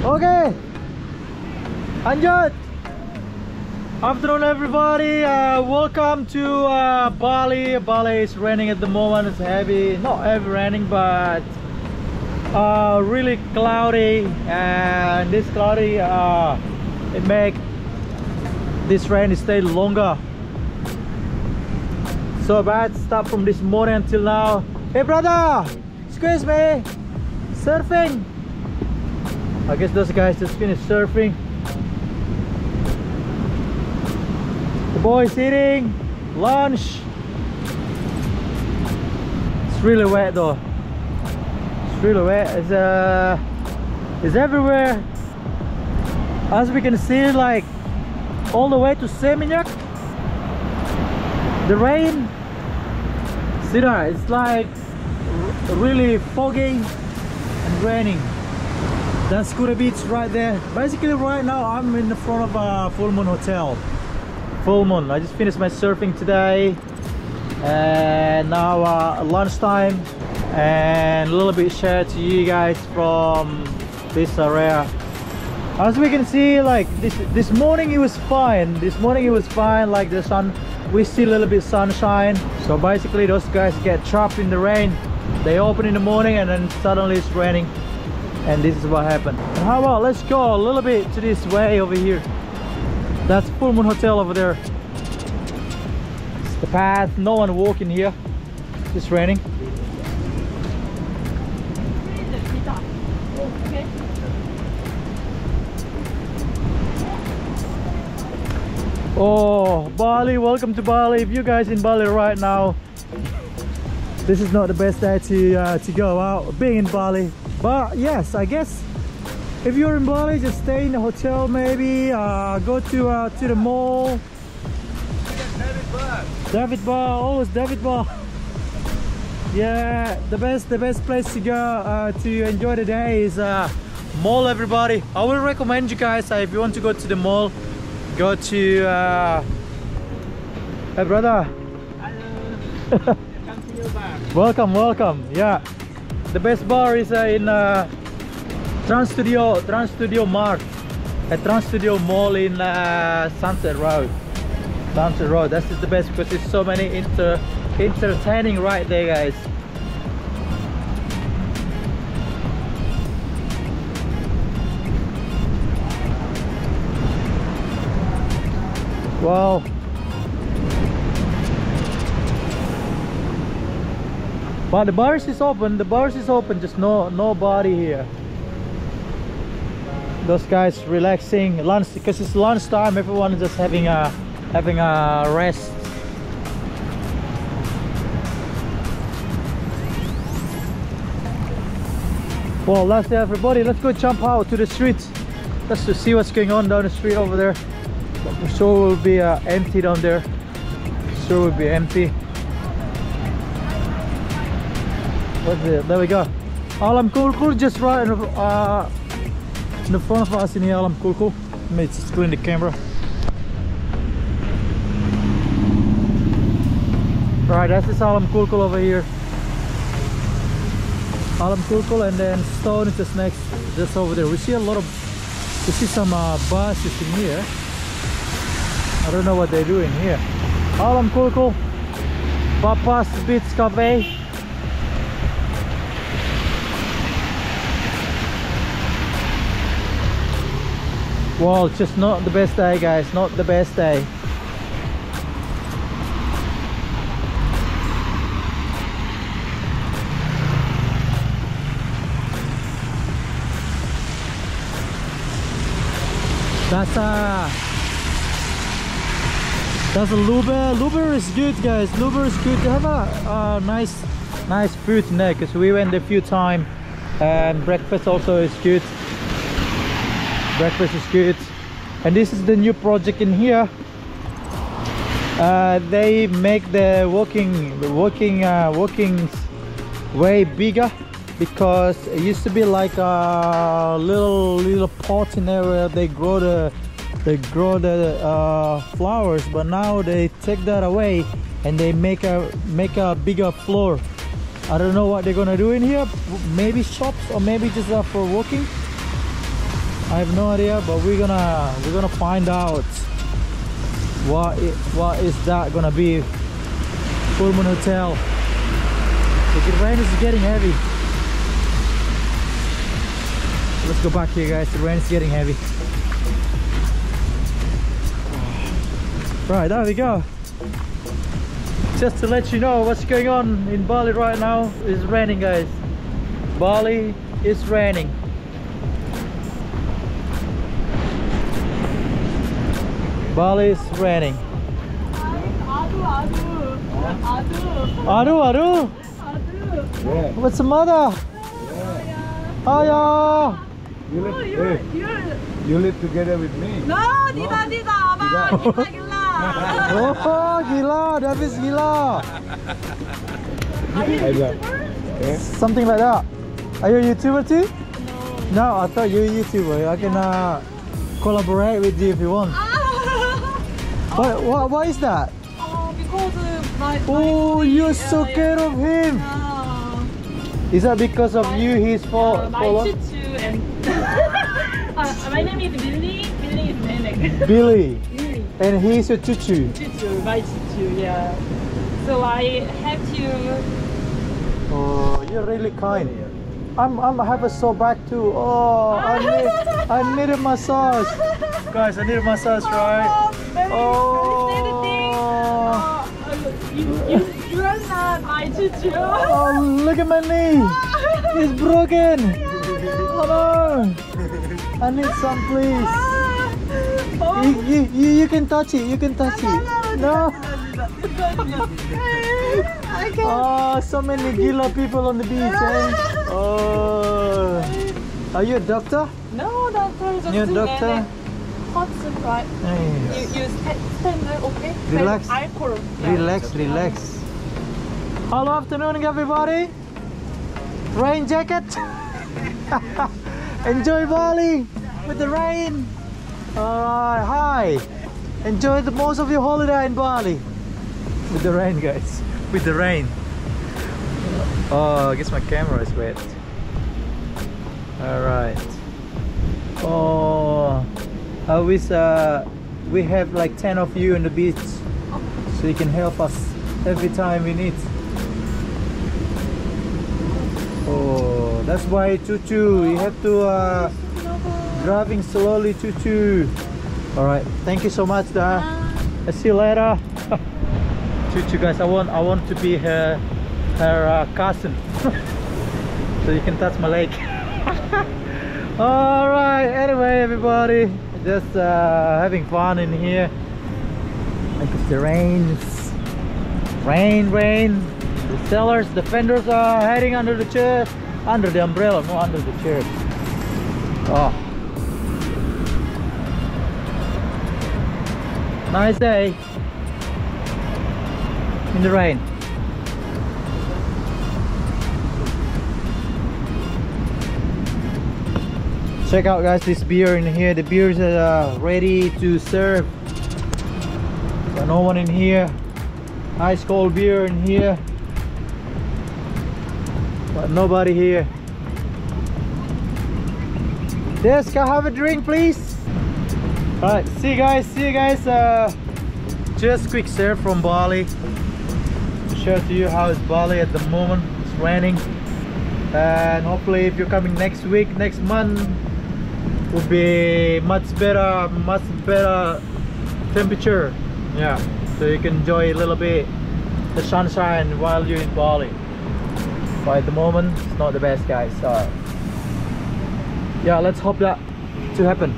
Okay, lanjut. Afternoon everybody, welcome to Bali. Bali is raining at the moment. It's heavy, not heavy raining, but really cloudy, and this cloudy it make this rain stay longer. So bad start from this morning until now. Hey brother, excuse me, surfing. I guess those guys just finished surfing. The boys eating lunch. It's really wet though. It's really wet. It's everywhere. As we can see, like all the way to Seminyak. The rain. See that? It's like really foggy and raining. That's Kuta Beach right there. Basically right now I'm in the front of a Full Moon Hotel. Full Moon. I just finished my surfing today, and now lunchtime, and a little bit share to you guys from this area. As we can see, like this morning it was fine. This morning it was fine, like the sun, we see a little bit sunshine. So basically those guys get trapped in the rain. They open in the morning and then suddenly it's raining, and this is what happened. And how about let's go a little bit to this way over here. That's Full Moon Hotel over there. It's the path, no one walking here. It's raining. Oh, Bali, welcome to Bali. If you guys in Bali right now, this is not the best day to go out being in Bali. But yes, I guess if you're in Bali, just stay in the hotel maybe, go to the mall. David Bar, always David Bar. Yeah, the best place to go to enjoy the day is mall, everybody. I will recommend you guys, if you want to go to the mall, go to hey brother. Hello. Come to your bar. Welcome. Yeah, the best bar is in Trans Studio Mart at Trans Studio Mall in Sunset Road. That is the best because there's so many entertaining right there, guys. Wow. But the bars is open, just nobody here. Those guys relaxing, lunch, because it's lunchtime, everyone is just having a rest. Well, that's it everybody, let's go jump out to the street. Let's just see what's going on down the street over there. I'm sure it will be empty down there. Sure will be empty. What's it? There we go. Alam Kulkul just right in the front of us in here. Alam Kulkul. Let me just clean the camera. Right, that's this Alam Kulkul over here. Alam Kulkul, and then Stone is just next, just over there. We see some buses in here. I don't know what they're doing here. Alam Kulkul, Papa's Beach Cafe. Well, it's just not the best day, guys. Not the best day. That's a Luber. Luber is good, guys. Luber is good. They have a nice food in there because we went a few times, and breakfast also is good. Breakfast is good. And this is the new project in here. They make the walking way bigger, because it used to be like a little pot in there where they grow the flowers, but now they take that away and they make a bigger floor. I don't know what they're gonna do in here. Maybe shops, or maybe just for walking. I have no idea, but we're gonna find out what is that gonna be. Full Moon Hotel. The rain is getting heavy. Let's go back here, guys. The rain is getting heavy. Right, there we go. Just to let you know what's going on in Bali right now. It's raining, guys. Bali is raining. Bali is raining. Adu. Yeah. What's the matter? Hiya. You live together with me. No, tidak, abang. Kita gila. Oh, gila, Davis gila. Something like that. Are you a YouTuber too? No, I thought you were a YouTuber. I can collaborate with you if you want. Why is that? Because my Oh, you're so scared of him. Is that because of you? He's my follow? tutu and my name is Billy. Billy is Melek. Billy. Billy. And he's your tutu. Tutu, my tutu, yeah. So I have to. Oh, you're really kind. I have a sore back too. Oh, I need a massage. Guys, I need a massage, right? You are not my tutu. Oh, look at my knee. It's broken. Oh no. I need some, please. You can touch it. You can touch it. No. Oh, so many gila people on the beach, eh? Oh. Are you a doctor? No, doctor. Just You're a doctor? Hot right? Yes. You stand there, okay? Relax. Alcohol. Relax. Hello, afternoon, everybody. Rain jacket. Enjoy Bali with the rain. Alright, hi. Enjoy the most of your holiday in Bali. With the rain, guys. With the rain. Oh, I guess my camera is wet. Alright. Oh, I wish we have like 10 of you on the beach, so you can help us every time we need. Oh, that's why tutu. You have to driving slowly, tutu. All right, thank you so much. I'll see you later. Tutu, guys, I want to be her cousin, so you can touch my leg. All right. Anyway, everybody, just having fun in here. Because the rain. The sellers, the vendors are hiding under the chair, under the umbrella, no, under the chair. Oh, nice day in the rain. Check out, guys, this beer in here. The beers are ready to serve. So no one in here. Ice cold beer in here, but nobody here. Yes, can I have a drink, please? All right, see you guys. Just quick share from Bali. Share to you how is Bali at the moment. It's raining, and hopefully if you're coming next week, next month will be much better temperature. Yeah, so you can enjoy a little bit the sunshine while you're in Bali. But at the moment it's not the best, guys. So yeah, let's hope that to happen.